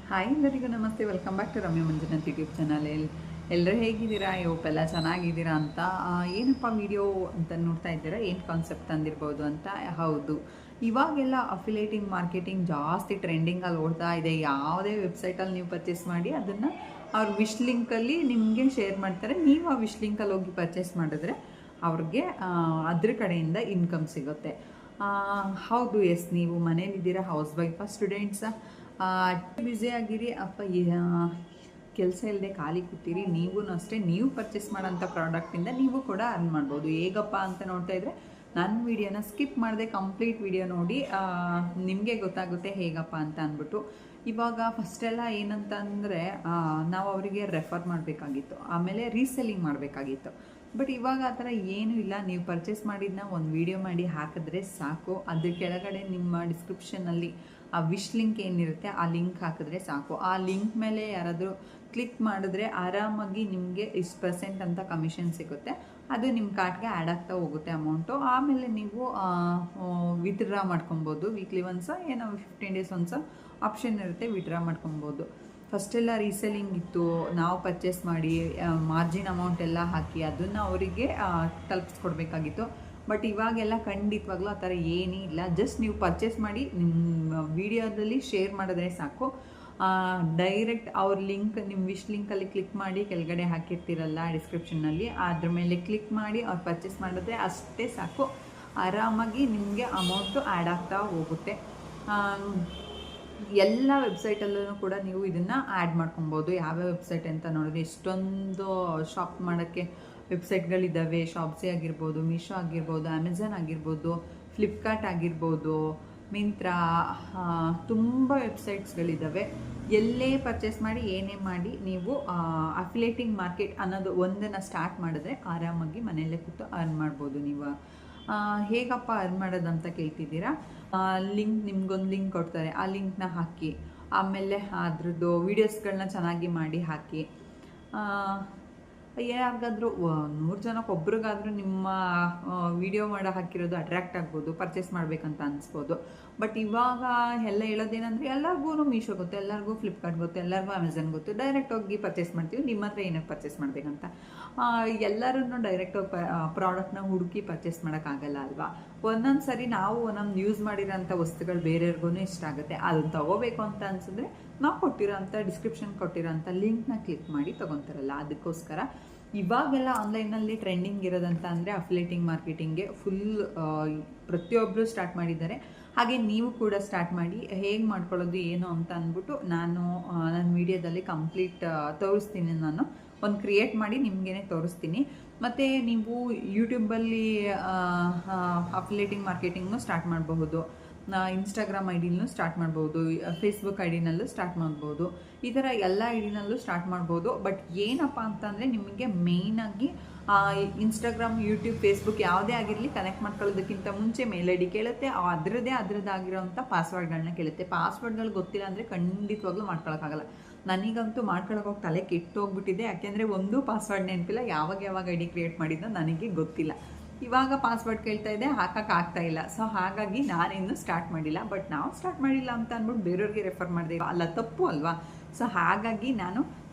Hi ಎಲ್ಲರಿಗೂ ನಮಸ್ತೆ. Welcome back to Ramya Manjunath YouTube channel. ಎಲ್ಲರೂ ಹೇಗಿದ್ದೀರಾ? ಎಲ್ಲ ಚೆನ್ನಾಗಿದ್ದೀರಾ ಅಂತ ಏನಪ್ಪ ವಿಡಿಯೋ ಅಂತ ನೋಡ್ತಾ ಇದ್ದೀರಾ, ಏನು ಕಾನ್ಸೆಪ್ಟ್ ತಂದಿರ್ಬೋದು ಅಂತ. ಹೌದು, ಇವಾಗೆಲ್ಲ ಅಫಿಲೇಟಿಂಗ್ ಮಾರ್ಕೆಟಿಂಗ್ ಜಾಸ್ತಿ ಟ್ರೆಂಡಿಂಗಲ್ಲಿ ಓಡ್ತಾ ಇದೆ. ಯಾವುದೇ ವೆಬ್ಸೈಟಲ್ಲಿ ನೀವು ಪರ್ಚೇಸ್ ಮಾಡಿ ಅದನ್ನು ಅವ್ರ ವಿಶ್ ಲಿಂಕಲ್ಲಿ ನಿಮಗೆ ಶೇರ್ ಮಾಡ್ತಾರೆ. ನೀವು ಆ ವಿಶ್ ಲಿಂಕಲ್ಲಿ ಹೋಗಿ ಪರ್ಚೇಸ್ ಮಾಡಿದ್ರೆ ಅವ್ರಿಗೆ ಅದ್ರ ಕಡೆಯಿಂದ ಇನ್ಕಮ್ ಸಿಗುತ್ತೆ. ಹೌದು, ಎಸ್, ನೀವು ಮನೇಲಿದ್ದೀರಾ, ಹೌಸ್ ವೈಫಾ, ಸ್ಟೂಡೆಂಟ್ಸಾ, ಬ್ಯುಸಿ ಆಗಿರಿ ಅಪ್ಪ, ಕೆಲಸ ಇಲ್ಲದೆ ಖಾಲಿ ಕೂತೀರಿ, ನೀವೂ ಅಷ್ಟೇ, ನೀವು ಪರ್ಚೇಸ್ ಮಾಡೋಂಥ ಪ್ರಾಡಕ್ಟಿಂದ ನೀವು ಕೂಡ ಅರ್ನ್ ಮಾಡ್ಬೋದು. ಹೇಗಪ್ಪ ಅಂತ ನೋಡ್ತಾ ಇದ್ರೆ ನನ್ನ ವಿಡಿಯೋನ ಸ್ಕಿಪ್ ಮಾಡಿದೆ ಕಂಪ್ಲೀಟ್ ವಿಡಿಯೋ ನೋಡಿ, ನಿಮಗೆ ಗೊತ್ತಾಗುತ್ತೆ ಹೇಗಪ್ಪ ಅಂತ ಅಂದ್ಬಿಟ್ಟು. ಇವಾಗ ಫಸ್ಟೆಲ್ಲ ಏನಂತ ಅಂದರೆ ನಾವು ಅವರಿಗೆ ರೆಫರ್ ಮಾಡಬೇಕಾಗಿತ್ತು, ಆಮೇಲೆ ರೀಸೆಲ್ಲಿಂಗ್ ಮಾಡಬೇಕಾಗಿತ್ತು. ಬಟ್ ಇವಾಗ ಆ ಥರ ಏನೂ ಇಲ್ಲ. ನೀವು ಪರ್ಚೇಸ್ ಮಾಡಿದ್ದನ್ನ ಒಂದು ವಿಡಿಯೋ ಮಾಡಿ ಹಾಕಿದ್ರೆ ಸಾಕು. ಅದ್ರ ಕೆಳಗಡೆ ನಿಮ್ಮ ಡಿಸ್ಕ್ರಿಪ್ಷನಲ್ಲಿ ಆ ವಿಶ್ ಲಿಂಕ್ ಏನಿರುತ್ತೆ ಆ ಲಿಂಕ್ ಹಾಕಿದ್ರೆ ಸಾಕು. ಆ ಲಿಂಕ್ ಮೇಲೆ ಯಾರಾದರೂ ಕ್ಲಿಕ್ ಮಾಡಿದ್ರೆ ಆರಾಮಾಗಿ ನಿಮಗೆ ಇಷ್ಟು % ಅಂತ ಕಮಿಷನ್ ಸಿಗುತ್ತೆ. ಅದು ನಿಮ್ಮ ಕಾರ್ಡ್ಗೆ ಆ್ಯಡ್ ಆಗ್ತಾ ಹೋಗುತ್ತೆ ಅಮೌಂಟು. ಆಮೇಲೆ ನೀವು ವಿತ್ಡ್ರಾ ಮಾಡ್ಕೊಬೋದು. ವೀಕ್ಲಿ ಒನ್ಸ ಏನೋ 15 ಡೇಸ್ ಒನ್ಸ ಆಪ್ಷನ್ ಇರುತ್ತೆ, ವಿತ್ಡ್ರಾ ಮಾಡ್ಕೊಬೋದು. ಫಸ್ಟೆಲ್ಲ ರೀಸೆಲ್ಲಿಂಗ್ ಇತ್ತು, ನಾವು ಪರ್ಚೇಸ್ ಮಾಡಿ ಮಾರ್ಜಿನ್ ಅಮೌಂಟ್ ಎಲ್ಲ ಹಾಕಿ ಅದನ್ನು ಅವರಿಗೆ ತಲುಪಿಸ್ಕೊಡ್ಬೇಕಾಗಿತ್ತು. ಬಟ್ ಇವಾಗೆಲ್ಲ ಖಂಡಿತವಾಗ್ಲೂ ಆ ಥರ ಏನೂ ಇಲ್ಲ. ಜಸ್ಟ್ ನೀವು ಪರ್ಚೇಸ್ ಮಾಡಿ ನಿಮ್ಮ ವಿಡಿಯೋದಲ್ಲಿ ಶೇರ್ ಮಾಡಿದ್ರೆ ಸಾಕು. ಡೈರೆಕ್ಟ್ ಅವ್ರ ಲಿಂಕ್, ನಿಮ್ಮ ವಿಶ್ ಲಿಂಕಲ್ಲಿ ಕ್ಲಿಕ್ ಮಾಡಿ ಕೆಳಗಡೆ ಹಾಕಿರ್ತೀರಲ್ಲ ಡಿಸ್ಕ್ರಿಪ್ಷನ್ನಲ್ಲಿ, ಅದ್ರ ಮೇಲೆ ಕ್ಲಿಕ್ ಮಾಡಿ ಅವ್ರು ಪರ್ಚೇಸ್ ಮಾಡಿದ್ರೆ ಅಷ್ಟೇ ಸಾಕು. ಆರಾಮಾಗಿ ನಿಮಗೆ ಅಮೌಂಟು ಆ್ಯಡ್ ಆಗ್ತಾ ಹೋಗುತ್ತೆ. ಎಲ್ಲ ವೆಬ್ಸೈಟಲ್ಲೂ ಕೂಡ ನೀವು ಇದನ್ನು ಆ್ಯಡ್ ಮಾಡ್ಕೊಬೋದು. ಯಾವ್ಯಾವ ವೆಬ್ಸೈಟ್ ಅಂತ ನೋಡಿದ್ರೆ ಎಷ್ಟೊಂದು ಶಾಪ್ ಮಾಡೋಕ್ಕೆ ವೆಬ್ಸೈಟ್ಗಳಿದ್ದಾವೆ. ಶಾಪ್ಸಿ ಆಗಿರ್ಬೋದು, ಮೀಶೋ ಆಗಿರ್ಬೋದು, ಅಮೆಝಾನ್ ಆಗಿರ್ಬೋದು, ಫ್ಲಿಪ್ಕಾರ್ಟ್ ಆಗಿರ್ಬೋದು, ಮಿಂತ್ರಾ, ತುಂಬ ವೆಬ್ಸೈಟ್ಸ್ಗಳಿದ್ದಾವೆ. ಎಲ್ಲೇ ಪರ್ಚೇಸ್ ಮಾಡಿ ಏನೇ ಮಾಡಿ ನೀವು ಅಫಿಲೇಟಿಂಗ್ ಮಾರ್ಕೆಟ್ ಅನ್ನೋದು ಒಂದನ್ನು ಸ್ಟಾರ್ಟ್ ಮಾಡಿದ್ರೆ ಆರಾಮಾಗಿ ಮನೆಯಲ್ಲೇ ಕೂತು ಅರ್ನ್ ಮಾಡ್ಬೋದು. ನೀವು ಹೇಗಪ್ಪ ಅರ್ನ್ ಮಾಡೋದಂತ ಕೇಳ್ತಿದ್ದೀರಾ? ಲಿಂಕ್, ನಿಮ್ಗೊಂದು ಲಿಂಕ್ ಕೊಡ್ತಾರೆ, ಆ ಲಿಂಕ್ನ ಹಾಕಿ, ಆಮೇಲೆ ಅದ್ರದ್ದು ವೀಡಿಯೋಸ್ಗಳನ್ನ ಚೆನ್ನಾಗಿ ಮಾಡಿ ಹಾಕಿ. ಯಾರಿಗಾದ್ರೂ 100 ಜನಕ್ಕೆ ಒಬ್ರಿಗಾದ್ರೂ ನಿಮ್ಮ ವಿಡಿಯೋ ಮಾಡೋ ಹಾಕಿರೋದು ಅಟ್ರ್ಯಾಕ್ಟ್ ಆಗ್ಬೋದು, ಪರ್ಚೇಸ್ ಮಾಡಬೇಕಂತ ಅನಿಸ್ಬೋದು. ಬಟ್ ಇವಾಗ ಎಲ್ಲ ಹೇಳೋದೇನೆಂದರೆ ಎಲ್ಲರಿಗೂ ಮೀಶೋ ಗೊತ್ತು, ಎಲ್ಲರಿಗೂ ಫ್ಲಿಪ್ಕಾರ್ಟ್ ಗೊತ್ತು, ಎಲ್ಲರಿಗೂ ಅಮೆಝಾನ್ ಗೊತ್ತು. ಡೈರೆಕ್ಟ್ ಹೋಗಿ ಪರ್ಚೇಸ್ ಮಾಡ್ತೀವಿ. ನಿಮ್ಮ ಹತ್ರ ಏನಕ್ಕೆ ಪರ್ಚೇಸ್ ಮಾಡಬೇಕಂತ ಎಲ್ಲರೂ ಡೈರೆಕ್ಟ್ ಹೋಗಿ ಪ್ರಾಡಕ್ಟ್ನ ಹುಡುಕಿ ಪರ್ಚೇಸ್ ಮಾಡೋಕ್ಕಾಗಲ್ಲ ಅಲ್ವಾ? ಒಂದೊಂದು ಸರಿ ನಾವು ನಮ್ದು ಯೂಸ್ ಮಾಡಿರೋಂಥ ವಸ್ತುಗಳು ಬೇರೆಯವ್ರಿಗೂ ಇಷ್ಟ ಆಗುತ್ತೆ. ಅದನ್ನು ತೊಗೋಬೇಕು ಅಂತ ಅನಿಸಿದ್ರೆ ನಾವು ಕೊಟ್ಟಿರೋಂಥ ಡಿಸ್ಕ್ರಿಪ್ಷನ್ ಕೊಟ್ಟಿರೋಂಥ ಲಿಂಕ್ನ ಕ್ಲಿಕ್ ಮಾಡಿ ತೊಗೊತಾರಲ್ಲ, ಅದಕ್ಕೋಸ್ಕರ ಇವಾಗೆಲ್ಲ ಆನ್ಲೈನಲ್ಲಿ ಟ್ರೆಂಡಿಂಗ್ ಇರೋದಂತ ಅಂದರೆ ಅಫಿಲೇಟಿಂಗ್ ಮಾರ್ಕೆಟಿಂಗ್ಗೆ ಫುಲ್ ಪ್ರತಿಯೊಬ್ಬರು ಸ್ಟಾರ್ಟ್ ಮಾಡಿದ್ದಾರೆ. ಹಾಗೆ ನೀವು ಕೂಡ ಸ್ಟಾರ್ಟ್ ಮಾಡಿ. ಹೇಗೆ ಮಾಡ್ಕೊಳ್ಳೋದು ಏನು ಅಂತ ಅಂದ್ಬಿಟ್ಟು ನಾನು ನನ್ನ ವೀಡಿಯೋದಲ್ಲಿ ಕಂಪ್ಲೀಟ್ ತೋರಿಸ್ತೀನಿ. ನಾನು ಒಂದು ಕ್ರಿಯೇಟ್ ಮಾಡಿ ನಿಮಗೇನೆ ತೋರಿಸ್ತೀನಿ. ಮತ್ತು ನೀವು ಯೂಟ್ಯೂಬಲ್ಲಿ ಅಫಿಲೇಟಿಂಗ್ ಮಾರ್ಕೆಟಿಂಗ್ನು ಸ್ಟಾರ್ಟ್ ಮಾಡಬಹುದು, ಇನ್ಸ್ಟಾಗ್ರಾಮ್ ಐಡಿನೂ ಸ್ಟಾರ್ಟ್ ಮಾಡ್ಬೋದು, ಫೇಸ್ಬುಕ್ ಐಡಿನಲ್ಲೂ ಸ್ಟಾರ್ಟ್ ಮಾಡ್ಬೋದು. ಈ ಥರ ಎಲ್ಲ ಐಡಿನಲ್ಲೂ ಸ್ಟಾರ್ಟ್ ಮಾಡ್ಬೋದು. ಬಟ್ ಏನಪ್ಪ ಅಂತಂದರೆ ನಿಮಗೆ ಮೇಯ್ನಾಗಿ ಇನ್ಸ್ಟಾಗ್ರಾಮ್, ಯೂಟ್ಯೂಬ್, ಫೇಸ್ಬುಕ್ ಯಾವುದೇ ಆಗಿರಲಿ ಕನೆಕ್ಟ್ ಮಾಡ್ಕೊಳ್ಳೋದಕ್ಕಿಂತ ಮುಂಚೆ ಮೇಲ್ ಐ ಡಿ ಕೇಳುತ್ತೆ. ಅದರದ್ದಾಗಿರೋಂಥ ಪಾಸ್ವರ್ಡ್ಗಳನ್ನ ಕೇಳುತ್ತೆ. ಪಾಸ್ವರ್ಡ್ಗಳು ಗೊತ್ತಿಲ್ಲ ಅಂದರೆ ಖಂಡಿತವಾಗ್ಲೂ ಮಾಡ್ಕೊಳಕ್ಕಾಗಲ್ಲ. ನನಗಂತೂ ಮಾಡ್ಕೊಳಕ್ಕೆ ಹೋಗಿ ತಲೆ ಕೆಟ್ಟೋಗ್ಬಿಟ್ಟಿದೆ. ಯಾಕೆಂದರೆ ಒಂದು ಪಾಸ್ವರ್ಡ್ ನೆನಪಿಲ್ಲ, ಯಾವಾಗ ಐ ಡಿ ಕ್ರಿಯೇಟ್ ಮಾಡಿದ್ದೋ ನನಗೆ ಗೊತ್ತಿಲ್ಲ. ಇವಾಗ ಪಾಸ್ವರ್ಡ್ ಕೇಳ್ತಾ ಇದೆ, ಹಾಕೋಕ್ಕಾಗ್ತಾ ಇಲ್ಲ. ಸೊ ಹಾಗಾಗಿ ನಾನಿನ್ನೂ ಸ್ಟಾರ್ಟ್ ಮಾಡಿಲ್ಲ. ಬಟ್ ನಾವು ಸ್ಟಾರ್ಟ್ ಮಾಡಿಲ್ಲ ಅಂತ ಅಂದ್ಬಿಟ್ಟು ಬೇರೆಯವ್ರಿಗೆ ರೆಫರ್ ಮಾಡಿದೆ ಅಲ್ಲ, ತಪ್ಪು ಅಲ್ವಾ? ಸೊ ಹಾಗಾಗಿ ನಾನು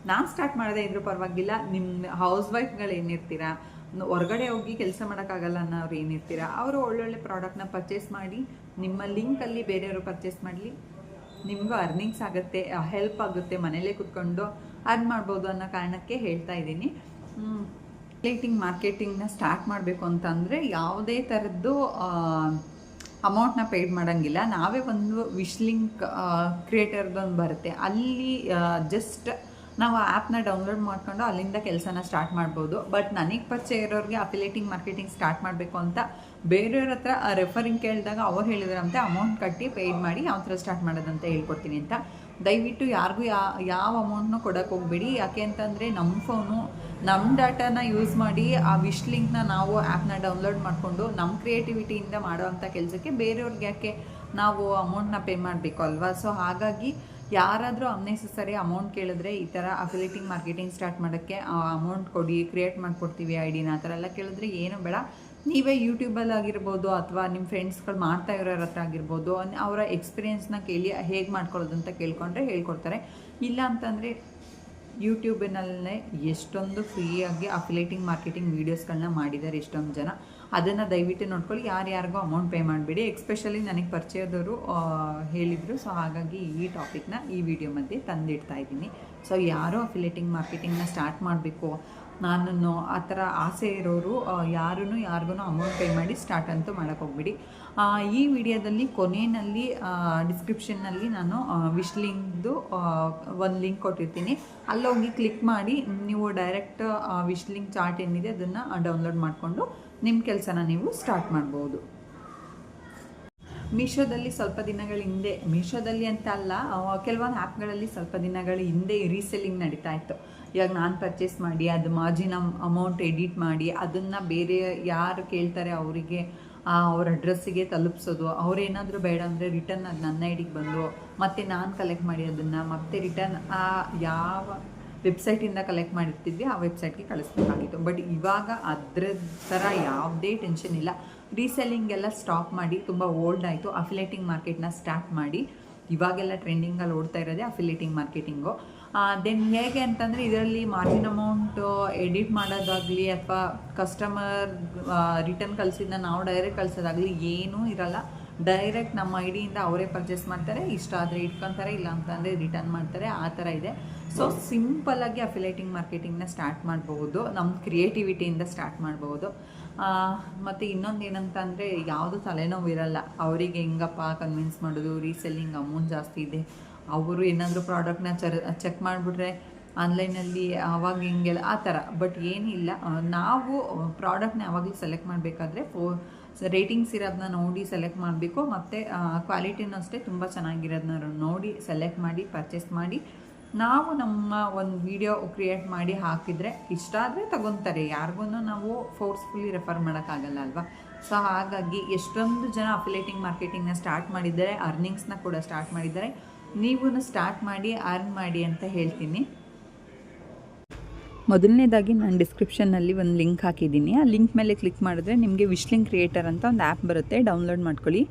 ಸ್ಟಾರ್ಟ್ ಮಾಡದೇ ಇದ್ರೂ ಪರವಾಗಿಲ್ಲ. ನಿಮ್ಮ ಹೌಸ್ ವೈಫ್ಗಳು ಏನಿರ್ತೀರಾ, ಹೊರಗಡೆ ಹೋಗಿ ಕೆಲಸ ಮಾಡೋಕ್ಕಾಗಲ್ಲ ಅನ್ನೋರು ಏನಿರ್ತೀರಾ, ಅವರು ಒಳ್ಳೊಳ್ಳೆ ಪ್ರಾಡಕ್ಟ್ನ ಪರ್ಚೇಸ್ ಮಾಡಿ ನಿಮ್ಮ ಲಿಂಕಲ್ಲಿ ಬೇರೆಯವರು ಪರ್ಚೇಸ್ ಮಾಡಲಿ, ನಿಮಗೂ ಅರ್ನಿಂಗ್ಸ್ ಆಗುತ್ತೆ, ಹೆಲ್ಪ್ ಆಗುತ್ತೆ, ಮನೇಲೇ ಕೂತ್ಕೊಂಡು ಅರ್ನ್ ಮಾಡ್ಬೋದು ಅನ್ನೋ ಕಾರಣಕ್ಕೆ ಹೇಳ್ತಾ ಇದ್ದೀನಿ. ಅಫಿಲೇಟಿಂಗ್ ಮಾರ್ಕೆಟಿಂಗ್ನ ಸ್ಟಾರ್ಟ್ ಮಾಡಬೇಕು ಅಂತಂದರೆ ಯಾವುದೇ ಥರದ್ದು ಅಮೌಂಟ್ನ ಪೇಯ್ಡ್ ಮಾಡೋಂಗಿಲ್ಲ. ನಾವೇ ಒಂದು ವಿಶ್ ಲಿಂಕ್ ಕ್ರಿಯೇಟರ್ದೊಂದು ಬರುತ್ತೆ, ಅಲ್ಲಿ ಜಸ್ಟ್ ನಾವು ಆ್ಯಪ್ನ ಡೌನ್ಲೋಡ್ ಮಾಡ್ಕೊಂಡು ಅಲ್ಲಿಂದ ಕೆಲಸನ ಸ್ಟಾರ್ಟ್ ಮಾಡ್ಬೋದು. ಬಟ್ ನನಗೆ ಪರಿಚಯ ಇರೋರಿಗೆ ಅಫಿಲೇಟಿಂಗ್ ಮಾರ್ಕೆಟಿಂಗ್ ಸ್ಟಾರ್ಟ್ ಮಾಡಬೇಕು ಅಂತ ಬೇರೆಯವ್ರ ಹತ್ರ ರೆಫರಿಂಗ್ ಕೇಳಿದಾಗ ಅವ್ರು ಹೇಳಿದ್ರಂತೆ ಅಮೌಂಟ್ ಕಟ್ಟಿ ಪೇಯ್ಡ್ ಮಾಡಿ ಯಾವ ಥರ ಸ್ಟಾರ್ಟ್ ಮಾಡೋದಂತ ಹೇಳ್ಕೊಡ್ತೀನಿ ಅಂತ. ದಯವಿಟ್ಟು ಯಾರಿಗೂ ಯಾವ ಅಮೌಂಟ್ನೂ ಕೊಡೋಕ್ಕೆ ಹೋಗಬೇಡಿ. ಯಾಕೆ ಅಂತಂದರೆ ನಮ್ಮ ಫೋನು, ನಮ್ಮ ಡಾಟಾನ ಯೂಸ್ ಮಾಡಿ ಆ ವಿಶ್ ಲಿಂಕ್ನ ನಾವು ಆ್ಯಪ್ನ ಡೌನ್ಲೋಡ್ ಮಾಡಿಕೊಂಡು ನಮ್ಮ ಕ್ರಿಯೇಟಿವಿಟಿಯಿಂದ ಮಾಡೋವಂಥ ಕೆಲಸಕ್ಕೆ ಬೇರೆಯವ್ರಿಗೆ ಯಾಕೆ ನಾವು ಅಮೌಂಟ್ನ ಪೇ ಮಾಡಬೇಕು ಅಲ್ವಾ? ಸೊ ಹಾಗಾಗಿ ಯಾರಾದರೂ ಅನ್ನೆಸೆಸರಿ ಅಮೌಂಟ್ ಕೇಳಿದ್ರೆ ಈ ಥರ ಅಫಿಲೇಟಿಂಗ್ ಮಾರ್ಕೆಟಿಂಗ್ ಸ್ಟಾರ್ಟ್ ಮಾಡೋಕ್ಕೆ ಅಮೌಂಟ್ ಕೊಡಿ, ಕ್ರಿಯೇಟ್ ಮಾಡಿಕೊಡ್ತೀವಿ ಐ ಡಿನ, ಆ ಥರ ಎಲ್ಲ ಕೇಳಿದ್ರೆ ಏನು ಬೇಡ. ನೀವೇ ಯೂಟ್ಯೂಬಲ್ಲಿ ಆಗಿರ್ಬೋದು ಅಥವಾ ನಿಮ್ಮ ಫ್ರೆಂಡ್ಸ್ಗಳು ಮಾಡ್ತಾ ಇರೋರ ಹತ್ರ ಆಗಿರ್ಬೋದು ಅವರ ಎಕ್ಸ್ಪೀರಿಯೆನ್ಸ್ನ ಕೇಳಿ ಹೇಗೆ ಮಾಡ್ಕೊಳ್ಳೋದು ಅಂತ ಕೇಳ್ಕೊಂಡ್ರೆ ಹೇಳ್ಕೊಡ್ತಾರೆ. ಇಲ್ಲ ಅಂತಂದರೆ ಯೂಟ್ಯೂಬಿನಲ್ಲೇ ಎಷ್ಟೊಂದು ಫ್ರೀಯಾಗಿ ಅಫಿಲೇಟಿಂಗ್ ಮಾರ್ಕೆಟಿಂಗ್ ವೀಡಿಯೋಸ್ಗಳನ್ನ ಮಾಡಿದ್ದಾರೆ ಎಷ್ಟೊಂದು ಜನ. ಅದನ್ನು ದಯವಿಟ್ಟು ನೋಡ್ಕೊಳ್ಳಿ. ಯಾರ್ಯಾರಿಗೂ ಅಮೌಂಟ್ ಪೇ ಮಾಡಬೇಡಿ. ಎಕ್ಸ್ಪೆಷಲಿ ನನಗೆ ಪರಿಚಯದವರು ಹೇಳಿದರು. ಸೊ ಹಾಗಾಗಿ ಈ ಟಾಪಿಕ್ನ ಈ ವಿಡಿಯೋ ಮಧ್ಯೆ ತಂದಿಡ್ತಾ ಇದ್ದೀನಿ. ಸೊ ಯಾರೋ ಅಫಿಲೇಟಿಂಗ್ ಮಾರ್ಕೆಟಿಂಗ್ನ ಸ್ಟಾರ್ಟ್ ಮಾಡಬೇಕು ನಾನು ಆ ಥರ ಆಸೆ ಇರೋರು ಯಾರಿಗೂ ಅಮೌಂಟ್ ಪೇ ಮಾಡಿ ಸ್ಟಾರ್ಟ್ ಅಂತೂ ಮಾಡೋಕ್ಕೆ ಹೋಗ್ಬಿಡಿ. ಈ ವಿಡಿಯೋದಲ್ಲಿ ಕೊನೆಯಲ್ಲಿ ಡಿಸ್ಕ್ರಿಪ್ಷನ್ನಲ್ಲಿ ನಾನು ವಿಶ್ ಲಿಂಕ್ದು ಒಂದು ಲಿಂಕ್ ಕೊಟ್ಟಿರ್ತೀನಿ. ಅಲ್ಲೋಗಿ ಕ್ಲಿಕ್ ಮಾಡಿ ನೀವು ಡೈರೆಕ್ಟ್ ವಿಶ್ ಲಿಂಕ್ ಚಾರ್ಟ್ ಏನಿದೆ ಅದನ್ನು ಡೌನ್ಲೋಡ್ ಮಾಡಿಕೊಂಡು ನಿಮ್ಮ ಕೆಲಸನ ನೀವು ಸ್ಟಾರ್ಟ್ ಮಾಡ್ಬೋದು. ಮೀಶೋದಲ್ಲಿ ಸ್ವಲ್ಪ ದಿನಗಳ ಹಿಂದೆ, ಮೀಶೋದಲ್ಲಿ ಅಂತ ಅಲ್ಲ, ಕೆಲವೊಂದು ಆ್ಯಪ್ಗಳಲ್ಲಿ ಸ್ವಲ್ಪ ದಿನಗಳ ಹಿಂದೆ ರೀಸೆಲ್ಲಿಂಗ್ ನಡೀತಾ ಇತ್ತು. ಇವಾಗ ನಾನು ಪರ್ಚೇಸ್ ಮಾಡಿ ಅದು ಮಾರ್ಜಿನ್ ಅಮೌಂಟ್ ಎಡಿಟ್ ಮಾಡಿ ಅದನ್ನು ಬೇರೆ ಯಾರು ಕೇಳ್ತಾರೆ ಅವರಿಗೆ ಅವ್ರ ಅಡ್ರೆಸ್ಸಿಗೆ ತಲುಪಿಸೋದು. ಅವ್ರೇನಾದರೂ ಬೇಡ ಅಂದರೆ ರಿಟರ್ನ್ ಅದು ನನ್ನ ಐಡಿಗೆ ಬಂದು ಮತ್ತೆ ನಾನು ಕಲೆಕ್ಟ್ ಮಾಡಿ ಅದನ್ನು ಮತ್ತೆ ರಿಟರ್ನ್ ಯಾವ ವೆಬ್ಸೈಟಿಂದ ಕಲೆಕ್ಟ್ ಮಾಡಿರ್ತಿದ್ವಿ ಆ ವೆಬ್ಸೈಟ್ಗೆ ಕಳಿಸ್ಬೇಕಾಗಿತ್ತು. ಬಟ್ ಇವಾಗ ಅದ್ರ ಥರ ಯಾವುದೇ ಟೆನ್ಷನ್ ಇಲ್ಲ. ರೀಸೆಲ್ಲಿಂಗ್ ಎಲ್ಲ ಸ್ಟಾಪ್ ಮಾಡಿ ತುಂಬ ಓಲ್ಡ್ ಆಯಿತು. ಅಫಿಲೇಟಿಂಗ್ ಮಾರ್ಕೆಟ್ನ ಸ್ಟಾರ್ಟ್ ಮಾಡಿ ಇವಾಗೆಲ್ಲ ಟ್ರೆಂಡಿಂಗಲ್ಲಿ ಓಡ್ತಾ ಇರೋದೇ ಅಫಿಲೇಟಿಂಗ್ ಮಾರ್ಕೆಟಿಂಗು. ದೆನ್ ಹೇಗೆ ಅಂತಂದರೆ ಇದರಲ್ಲಿ ಮಾರ್ಜಿನ್ ಅಮೌಂಟು ಎಡಿಟ್ ಮಾಡೋದಾಗಲಿ ಅಥವಾ ಕಸ್ಟಮರ್ ರಿಟರ್ನ್ ಕಳಿಸಿದ್ನ ನಾವು ಡೈರೆಕ್ಟ್ ಕಳಿಸೋದಾಗಲಿ ಏನೂ ಇರಲ್ಲ. ಡೈರೆಕ್ಟ್ ನಮ್ಮ ಐಡಿಯಿಂದ ಅವರೇ ಪರ್ಚೇಸ್ ಮಾಡ್ತಾರೆ, ಇಷ್ಟ ಆದರೆ ಇಟ್ಕೊತಾರೆ, ಇಲ್ಲ ಅಂತಂದರೆ ರಿಟರ್ನ್ ಮಾಡ್ತಾರೆ, ಆ ಥರ ಇದೆ. ಸೊ ಸಿಂಪಲ್ಲಾಗಿ ಅಫಿಲೇಟಿಂಗ್ ಮಾರ್ಕೆಟಿಂಗ್ನ ಸ್ಟಾರ್ಟ್ ಮಾಡಬಹುದು. ನಮ್ಮ ಕ್ರಿಯೇಟಿವಿಟಿಯಿಂದ ಸ್ಟಾರ್ಟ್ ಮಾಡಬಹುದು. ಮತ್ತು ಇನ್ನೊಂದು ಏನಂತಂದರೆ ಯಾವುದು ತಲೆನೋವು ಇರಲ್ಲ. ಅವರಿಗೆ ಹೆಂಗಪ್ಪ ಕನ್ವಿನ್ಸ್ ಮಾಡೋದು, ರೀಸೆಲ್ಲಿಂಗ್ ಅಮೌಂಟ್ ಜಾಸ್ತಿ ಇದೆ, ಅವರು ಏನಾದರೂ ಪ್ರಾಡಕ್ಟ್ನ ಚೆಕ್ ಮಾಡಿಬಿಟ್ರೆ ಆನ್ಲೈನಲ್ಲಿ ಆವಾಗ ಹಿಂಗೆಲ್ಲ ಆ ಥರ. ಬಟ್ ಏನಿಲ್ಲ, ನಾವು ಪ್ರಾಡಕ್ಟ್ನ ಯಾವಾಗಲೂ ಸೆಲೆಕ್ಟ್ ಮಾಡಬೇಕಾದ್ರೆ ರೇಟಿಂಗ್ಸ್ ಇರೋದನ್ನ ನೋಡಿ ಸೆಲೆಕ್ಟ್ ಮಾಡಬೇಕು. ಮತ್ತು ಕ್ವಾಲಿಟಿನೂ ಅಷ್ಟೇ ತುಂಬ ಚೆನ್ನಾಗಿರೋದನ್ನ ನೋಡಿ ಸೆಲೆಕ್ಟ್ ಮಾಡಿ ಪರ್ಚೇಸ್ ಮಾಡಿ ನಾವು ನಮ್ಮ ಒಂದು ವಿಡಿಯೋ ಕ್ರಿಯೇಟ್ ಮಾಡಿ ಹಾಕಿದರೆ ಇಷ್ಟ ಆದರೆ ತಗೊತಾರೆ. ಯಾರಿಗೂ ನಾವು ಫೋರ್ಸ್ಫುಲ್ಲಿ ರೆಫರ್ ಮಾಡೋಕ್ಕಾಗಲ್ಲ ಅಲ್ವಾ. ಸೊ ಹಾಗಾಗಿ ಎಷ್ಟೊಂದು ಜನ ಅಫಿಲೇಟಿಂಗ್ ಮಾರ್ಕೆಟಿಂಗ್ನ ಸ್ಟಾರ್ಟ್ ಮಾಡಿದ್ದಾರೆ, ಅರ್ನಿಂಗ್ಸ್ನ ಕೂಡ ಸ್ಟಾರ್ಟ್ ಮಾಡಿದ್ದಾರೆ. ನೀವು ಸ್ಟಾರ್ಟ್ ಮಾಡಿ ಅರ್ನ್ ಮಾಡಿ ಅಂತ ಹೇಳ್ತೀನಿ. ಮೊದಲನೇದಾಗಿ ನಾನು ಡಿಸ್ಕ್ರಿಪ್ಷನ್ನಲ್ಲಿ ಒಂದು ಲಿಂಕ್ ಹಾಕಿದ್ದೀನಿ. ಆ ಲಿಂಕ್ ಮೇಲೆ ಕ್ಲಿಕ್ ಮಾಡಿದ್ರೆ ನಿಮಗೆ ವಿಶ್ ಲಿಂಕ್ ಕ್ರಿಯೇಟರ್ ಅಂತ ಒಂದು ಆ್ಯಪ್ ಬರುತ್ತೆ, ಡೌನ್ಲೋಡ್ ಮಾಡ್ಕೊಳ್ಳಿ.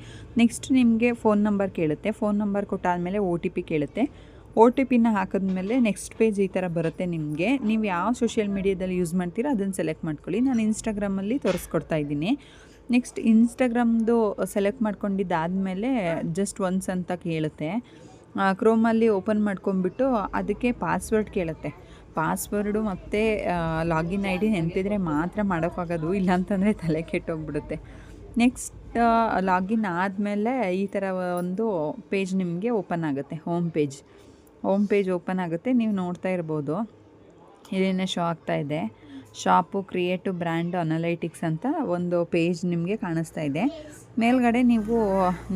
ನೆಕ್ಸ್ಟ್ ನಿಮಗೆ ಫೋನ್ ನಂಬರ್ ಕೇಳುತ್ತೆ. ಫೋನ್ ನಂಬರ್ ಕೊಟ್ಟಾದಮೇಲೆ OTP ಕೇಳುತ್ತೆ. OTPನ ಹಾಕಿದ್ಮೇಲೆ ನೆಕ್ಸ್ಟ್ ಪೇಜ್ ಈ ಥರ ಬರುತ್ತೆ ನಿಮಗೆ. ನೀವು ಯಾವ ಸೋಷಿಯಲ್ ಮೀಡಿಯಾದಲ್ಲಿ ಯೂಸ್ ಮಾಡ್ತೀರೋ ಅದನ್ನು ಸೆಲೆಕ್ಟ್ ಮಾಡ್ಕೊಳ್ಳಿ. ನಾನು ಇನ್ಸ್ಟಾಗ್ರಾಮಲ್ಲಿ ತೋರಿಸ್ಕೊಡ್ತಾ ಇದ್ದೀನಿ. ನೆಕ್ಸ್ಟ್ ಇನ್ಸ್ಟಾಗ್ರಾಮ್ದು ಸೆಲೆಕ್ಟ್ ಮಾಡ್ಕೊಂಡಿದ್ದಾದಮೇಲೆ ಜಸ್ಟ್ ಒನ್ಸ್ ಅಂತ ಕೇಳುತ್ತೆ. ಕ್ರೋಮಲ್ಲಿ ಓಪನ್ ಮಾಡ್ಕೊಂಬಿಟ್ಟು ಅದಕ್ಕೆ ಪಾಸ್ವರ್ಡ್ ಕೇಳುತ್ತೆ. ಪಾಸ್ವರ್ಡು ಮತ್ತು ಲಾಗಿನ್ ID ನೆನಪಿದ್ರೆ ಮಾತ್ರ ಮಾಡೋಕ್ಕಾಗೋದು, ಇಲ್ಲಾಂತಂದರೆ ತಲೆ ಕೆಟ್ಟೋಗ್ಬಿಡುತ್ತೆ. ನೆಕ್ಸ್ಟ್ ಲಾಗಿನ್ ಆದಮೇಲೆ ಈ ಥರ ಒಂದು ಪೇಜ್ ನಿಮಗೆ ಓಪನ್ ಆಗುತ್ತೆ. ಹೋಮ್ ಪೇಜ್ ಓಪನ್ ಆಗುತ್ತೆ. ನೀವು ನೋಡ್ತಾ ಇರ್ಬೋದು, ಇದೇನೇ ಶೋ ಆಗ್ತಾ ಇದೆ. ಶಾಪು ಕ್ರಿಯೇಟು ಬ್ರ್ಯಾಂಡ್ ಅನಲೈಟಿಕ್ಸ್ ಅಂತ ಒಂದು ಪೇಜ್ ನಿಮಗೆ ಕಾಣಿಸ್ತಾ ಇದೆ. ಮೇಲ್ಗಡೆ ನೀವು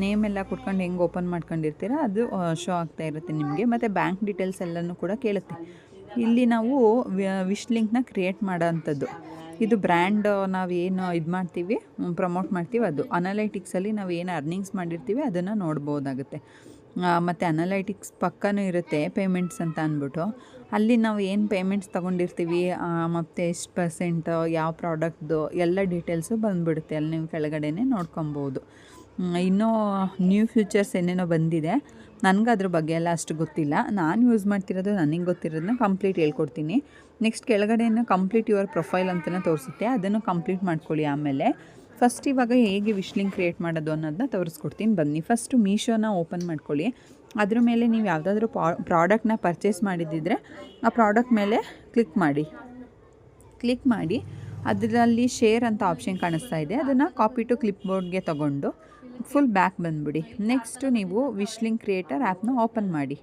ನೇಮ್ ಎಲ್ಲ ಕೊಟ್ಕೊಂಡು ಹೆಂಗೆ ಓಪನ್ ಮಾಡ್ಕೊಂಡಿರ್ತೀರ ಅದು ಶೋ ಆಗ್ತಾ ಇರುತ್ತೆ ನಿಮಗೆ. ಮತ್ತು ಬ್ಯಾಂಕ್ ಡೀಟೇಲ್ಸ್ ಎಲ್ಲನೂ ಕೂಡ ಕೇಳುತ್ತೆ. ಇಲ್ಲಿ ನಾವು ವಿಶ್ ಲಿಂಕ್ನ ಕ್ರಿಯೇಟ್ ಮಾಡೋ ಅಂಥದ್ದು. ಇದು ಬ್ರ್ಯಾಂಡ್ ನಾವೇನು ಇದು ಮಾಡ್ತೀವಿ, ಪ್ರಮೋಟ್ ಮಾಡ್ತೀವಿ, ಅದು ಅನಲೈಟಿಕ್ಸಲ್ಲಿ ನಾವು ಏನು ಅರ್ನಿಂಗ್ಸ್ ಮಾಡಿರ್ತೀವಿ ಅದನ್ನು ನೋಡ್ಬೋದಾಗುತ್ತೆ. ಮತ್ತು ಅನಲೈಟಿಕ್ಸ್ ಪಕ್ಕನೂ ಇರುತ್ತೆ ಪೇಮೆಂಟ್ಸ್ ಅಂತ ಅಂದ್ಬಿಟ್ಟು. ಅಲ್ಲಿ ನಾವು ಏನು ಪೇಮೆಂಟ್ಸ್ ತೊಗೊಂಡಿರ್ತೀವಿ ಮತ್ತು ಎಷ್ಟು ಪರ್ಸೆಂಟ್ ಯಾವ ಪ್ರಾಡಕ್ಟ್ದು ಎಲ್ಲ ಡೀಟೇಲ್ಸು ಬಂದುಬಿಡುತ್ತೆ. ಅಲ್ಲಿ ನೀವು ಕೆಳಗಡೆನೇ ನೋಡ್ಕೊಬೋದು. ಇನ್ನೂ ನ್ಯೂ ಫ್ಯೂಚರ್ಸ್ ಏನೇನೋ ಬಂದಿದೆ. ನನಗೆ ಅದ್ರ ಬಗ್ಗೆ ಎಲ್ಲ ಅಷ್ಟು ಗೊತ್ತಿಲ್ಲ. ನಾನು ಯೂಸ್ ಮಾಡ್ತಿರೋದು ನನಗೆ ಗೊತ್ತಿರೋದನ್ನ ಕಂಪ್ಲೀಟ್ ಹೇಳ್ಕೊಡ್ತೀನಿ. ನೆಕ್ಸ್ಟ್ ಕೆಳಗಡೆನ ಕಂಪ್ಲೀಟ್ ಯುವರ್ ಪ್ರೊಫೈಲ್ ಅಂತಲೇ ತೋರಿಸುತ್ತೆ. ಅದನ್ನು ಕಂಪ್ಲೀಟ್ ಮಾಡ್ಕೊಳ್ಳಿ. ಆಮೇಲೆ ಫಸ್ಟ್ ಇವಾಗ ಹೇಗೆ ವಿಶ್ ಲಿಂಕ್ ಕ್ರಿಯೇಟ್ ಮಾಡೋದು ಅನ್ನೋದನ್ನ ತೋರಿಸ್ಕೊಡ್ತೀನಿ ಬನ್ನಿ. ಫಸ್ಟು ಮೀಶೋನ ಓಪನ್ ಮಾಡ್ಕೊಳ್ಳಿ. ಅದ್ರ ಮೇಲೆ ನೀವು ಯಾವುದಾದ್ರೂ ಪ್ರಾಡಕ್ಟ್ನ ಪರ್ಚೇಸ್ ಮಾಡಿದ್ದಿದ್ರೆ ಆ ಪ್ರಾಡಕ್ಟ್ ಮೇಲೆ ಕ್ಲಿಕ್ ಮಾಡಿ ಅದರಲ್ಲಿ ಶೇರ್ ಅಂತ ಆಪ್ಷನ್ ಕಾಣಿಸ್ತಾ ಇದೆ. ಅದನ್ನು ಕಾಪಿ ಟು ಕ್ಲಿಪ್ ಬೋರ್ಡ್ಗೆ ತೊಗೊಂಡು ಫುಲ್ ಬ್ಯಾಕ್ ಬಂದುಬಿಡಿ. ನೆಕ್ಸ್ಟು ನೀವು ವಿಶ್ ಲಿಂಕ್ ಕ್ರಿಯೇಟರ್ ಆ್ಯಪ್ನ ಓಪನ್ ಮಾಡಿ.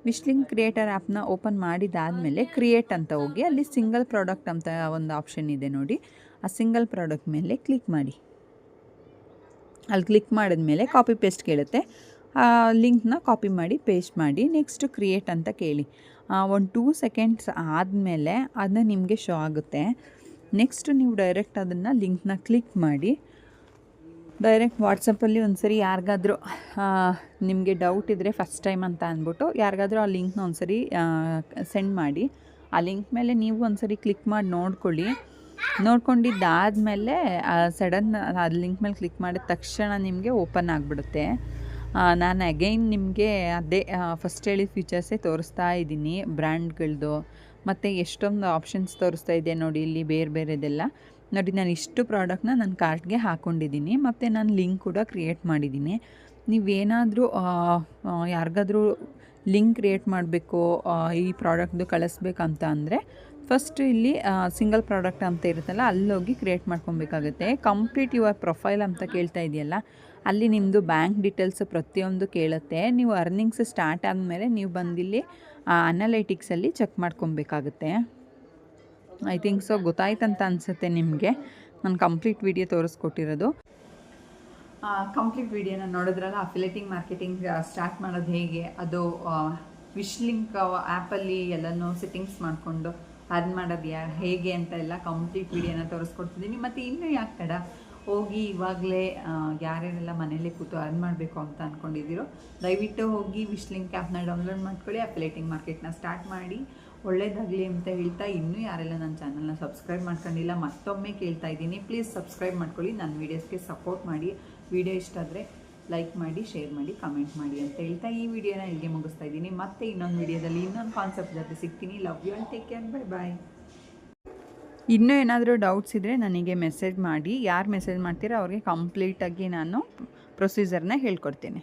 ವಿಶ್ ಲಿಂಕ್ ಕ್ರಿಯೇಟರ್ ಆ್ಯಪ್ನ ಓಪನ್ ಮಾಡಿದಾದಮೇಲೆ ಕ್ರಿಯೇಟ್ ಅಂತ ಹೋಗಿ ಅಲ್ಲಿ ಸಿಂಗಲ್ ಪ್ರಾಡಕ್ಟ್ ಅಂತ ಒಂದು ಆಪ್ಷನ್ ಇದೆ ನೋಡಿ. ಆ ಸಿಂಗಲ್ ಪ್ರಾಡಕ್ಟ್ ಮೇಲೆ ಕ್ಲಿಕ್ ಮಾಡಿ. ಅಲ್ಲಿ ಕ್ಲಿಕ್ ಮಾಡಿದ್ಮೇಲೆ ಕಾಪಿ ಪೇಸ್ಟ್ ಕೇಳುತ್ತೆ. ಆ ಲಿಂಕ್ನ ಕಾಪಿ ಮಾಡಿ ಪೇಸ್ಟ್ ಮಾಡಿ. ನೆಕ್ಸ್ಟು ಕ್ರಿಯೇಟ್ ಅಂತ ಕೇಳಿ. ಒಂದು 2 ಸೆಕೆಂಡ್ಸ್ ಆದಮೇಲೆ ಅದನ್ನ ನಿಮಗೆ ಶೋ ಆಗುತ್ತೆ. ನೆಕ್ಸ್ಟು ನೀವು ಡೈರೆಕ್ಟ್ ಅದನ್ನು ಲಿಂಕ್ನ ಕ್ಲಿಕ್ ಮಾಡಿ ಡೈರೆಕ್ಟ್ ವಾಟ್ಸಪ್ಪಲ್ಲಿ ಒಂದ್ಸರಿ ಯಾರಿಗಾದ್ರೂ ನಿಮಗೆ ಡೌಟ್ ಇದ್ದರೆ ಫಸ್ಟ್ ಟೈಮ್ ಅಂತ ಅಂದ್ಬಿಟ್ಟು ಯಾರಿಗಾದ್ರೂ ಆ ಲಿಂಕ್ನ ಒಂದ್ಸರಿ ಸೆಂಡ್ ಮಾಡಿ. ಆ ಲಿಂಕ್ ಮೇಲೆ ನೀವು ಒಂದ್ಸರಿ ಕ್ಲಿಕ್ ಮಾಡಿ ನೋಡ್ಕೊಳ್ಳಿ. ನೋಡ್ಕೊಂಡಿದ್ದಾದಮೇಲೆ ಸಡನ್ ಅದು ಲಿಂಕ್ ಮೇಲೆ ಕ್ಲಿಕ್ ಮಾಡಿದ ತಕ್ಷಣ ನಿಮಗೆ ಓಪನ್ ಆಗಿಬಿಡುತ್ತೆ. ನಾನು ಅಗೈನ್ ನಿಮಗೆ ಅದೇ ಫಸ್ಟ್ ಹೇಳಿದ ಫೀಚರ್ಸೇ ತೋರಿಸ್ತಾ ಇದ್ದೀನಿ ಬ್ರ್ಯಾಂಡ್ಗಳದ್ದು. ಮತ್ತು ಎಷ್ಟೊಂದು ಆಪ್ಷನ್ಸ್ ತೋರಿಸ್ತಾ ಇದೆ ನೋಡಿ ಇಲ್ಲಿ ಬೇರೆ ಬೇರೆದೆಲ್ಲ. ನೋಡಿ ನಾನು ಇಷ್ಟು ಪ್ರಾಡಕ್ಟ್ನ ನನ್ನ ಕಾರ್ಟ್ಗೆ ಹಾಕ್ಕೊಂಡಿದ್ದೀನಿ ಮತ್ತು ನಾನು ಲಿಂಕ್ ಕೂಡ ಕ್ರಿಯೇಟ್ ಮಾಡಿದ್ದೀನಿ. ನೀವೇನಾದರೂ ಯಾರಿಗಾದ್ರೂ ಲಿಂಕ್ ಕ್ರಿಯೇಟ್ ಮಾಡಬೇಕು ಈ ಪ್ರಾಡಕ್ಟ್ದು ಕಳಿಸ್ಬೇಕಂತ ಅಂದರೆ ಫಸ್ಟ್ ಇಲ್ಲಿ ಸಿಂಗಲ್ ಪ್ರಾಡಕ್ಟ್ ಅಂತ ಇರುತ್ತಲ್ಲ ಅಲ್ಲೋಗಿ ಕ್ರಿಯೇಟ್ ಮಾಡ್ಕೊಬೇಕಾಗುತ್ತೆ. ಕಂಪ್ಲೀಟ್ ಯುವರ್ ಪ್ರೊಫೈಲ್ ಅಂತ ಕೇಳ್ತಾ ಇದೆಯಲ್ಲ, ಅಲ್ಲಿ ನಿಮ್ಮದು ಬ್ಯಾಂಕ್ ಡೀಟೇಲ್ಸ್ ಪ್ರತಿಯೊಂದು ಕೇಳುತ್ತೆ. ನೀವು ಅರ್ನಿಂಗ್ಸ್ ಸ್ಟಾರ್ಟ್ ಆದಮೇಲೆ ನೀವು ಬಂದಿಲ್ಲಿ ಅನಲೈಟಿಕ್ಸಲ್ಲಿ ಚೆಕ್ ಮಾಡ್ಕೊಬೇಕಾಗುತ್ತೆ. ಐ ಥಿಂಕ್ ಸೊ ಗೊತ್ತಾಯ್ತಂತ ಅನಿಸುತ್ತೆ ನಿಮಗೆ. ನಾನು ಕಂಪ್ಲೀಟ್ ವಿಡಿಯೋ ತೋರಿಸ್ಕೊಟ್ಟಿರೋದು. ಕಂಪ್ಲೀಟ್ ವಿಡಿಯೋನ ನೋಡಿದ್ರಲ್ಲ, ಅಫಿಲೇಟಿಂಗ್ ಮಾರ್ಕೆಟಿಂಗ್ ಸ್ಟಾರ್ಟ್ ಮಾಡೋದು ಹೇಗೆ, ಅದು ವಿಶ್ ಲಿಂಕ್ ಆ್ಯಪಲ್ಲಿ ಎಲ್ಲನೂ ಸೆಟ್ಟಿಂಗ್ಸ್ ಮಾಡಿಕೊಂಡು ಅರ್ನ್ ಮಾಡೋದು ಹೇಗೆ ಅಂತ ಎಲ್ಲ ಕಂಪ್ಲೀಟ್ ವಿಡಿಯೋನ ತೋರಿಸ್ಕೊಡ್ತಿದ್ದೀನಿ. ಮತ್ತು ಇನ್ನೂ ಯಾಕೆ ತಡ, ಹೋಗಿ ಇವಾಗಲೇ ಯಾರ್ಯಾರೆಲ್ಲ ಮನೇಲಿ ಕೂತು ಅರ್ನ್ ಮಾಡಬೇಕು ಅಂತ ಅಂದ್ಕೊಂಡಿದ್ದೀರೋ ದಯವಿಟ್ಟು ಹೋಗಿ ವಿಶ್ ಲಿಂಕ್ ಆ್ಯಪ್ನ ಡೌನ್ಲೋಡ್ ಮಾಡ್ಕೊಳ್ಳಿ, ಅಫಿಲೇಟಿಂಗ್ ಮಾರ್ಕೆಟ್ನ ಸ್ಟಾರ್ಟ್ ಮಾಡಿ. ಒಳ್ಳೇದಾಗಲಿ ಅಂತ ಹೇಳ್ತಾ, ಇನ್ನೂ ಯಾರೆಲ್ಲ ನನ್ನ ಚಾನಲ್ನ ಸಬ್ಸ್ಕ್ರೈಬ್ ಮಾಡ್ಕೊಂಡಿಲ್ಲ ಮತ್ತೊಮ್ಮೆ ಕೇಳ್ತಾ ಇದ್ದೀನಿ, ಪ್ಲೀಸ್ ಸಬ್ಸ್ಕ್ರೈಬ್ ಮಾಡ್ಕೊಳ್ಳಿ. ನನ್ನ ವೀಡಿಯೋಸ್ಗೆ ಸಪೋರ್ಟ್ ಮಾಡಿ. ವಿಡಿಯೋ ಇಷ್ಟ ಆದರೆ ಲೈಕ್ ಮಾಡಿ, ಶೇರ್ ಮಾಡಿ, ಕಮೆಂಟ್ ಮಾಡಿ ಅಂತ ಹೇಳ್ತಾ ಈ ವಿಡಿಯೋನ ಇಲ್ಲಿಗೆ ಮುಗಿಸ್ತಾ ಇದ್ದೀನಿ. ಮತ್ತೆ ಇನ್ನೊಂದು ವಿಡಿಯೋದಲ್ಲಿ ಇನ್ನೊಂದು ಕಾನ್ಸೆಪ್ಟ್ ಜೊತೆ ಸಿಗ್ತೀನಿ. Love you and take care, bye bye. ಇನ್ನೂ ಏನಾದರೂ ಡೌಟ್ಸ್ ಇದ್ದರೆ ನನಗೆ ಮೆಸೇಜ್ ಮಾಡಿ. ಯಾರು ಮೆಸೇಜ್ ಮಾಡ್ತೀರೋ ಅವ್ರಿಗೆ ಕಂಪ್ಲೀಟಾಗಿ ನಾನು ಪ್ರೊಸೀಜರ್ನ ಹೇಳ್ಕೊಡ್ತೀನಿ.